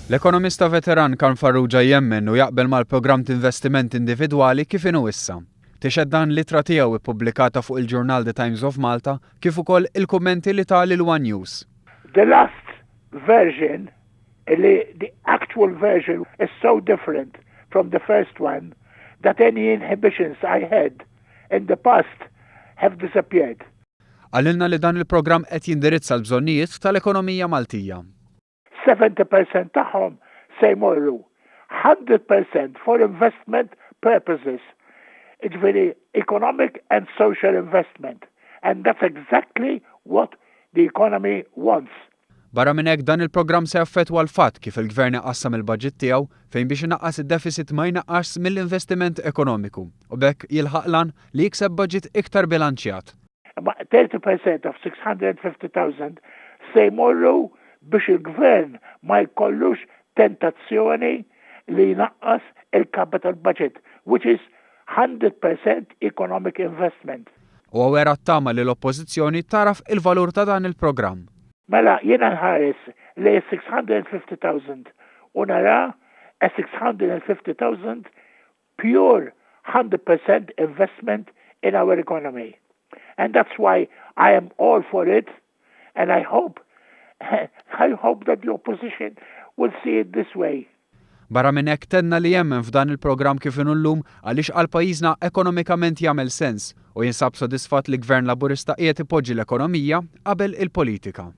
L-ekonomista veteran Karl Farrugia jemmen u jaqbel mal-programm ta' investiment individwali kif inhu issa. Tixed dan l-ittra tiegħu ippubblikata fuq il-ġurnal The Times of Malta kif ukoll il-kummenti li tal il-One News. The last version, the actual version is so different from the first one that any inhibitions I had in the past have disappeared. Għalilna li dan il-programm qed jindirizza l-bżonnijiet tal-ekonomija Maltija. 70% tagħhom se jmorru 100% for investment purposes. Ġifieri economic and social investment. And that's exactly what the economy wants. Barra minn hekk dan il-programm se jaffettwa l-fatt kif il-Gvern qassam il-budget tiegħu fejn biex inaqqas id-deficit ma jnaqqas mill-investiment ekonomiku u bekk jilħaq lan li jikseb budget iktar bilanċjat. 30% of 650,000 se jmorru biex il-Gvern ma jkollux tentazzjoni li jnaqqas il-capital budget, which is 100% economic investment. U għawera t-tama li l-oppożizzjoni taraf il-valur ta' dan il-programm. Mela jiena nħares li 650,000 u nara 650,000 pure 100% investment in our economy. And that's why I am all for it, and I hope that the opposition will see it this way. Barra minn hekk tenna li jemmen f'dan il-programm kif inhu llum għaliex għal pajjiżna ekonomikament jagħmel sens u jinsab sodisfatt li Gvern Laburista qiegħed ipoġġi l-ekonomija qabel il-politika.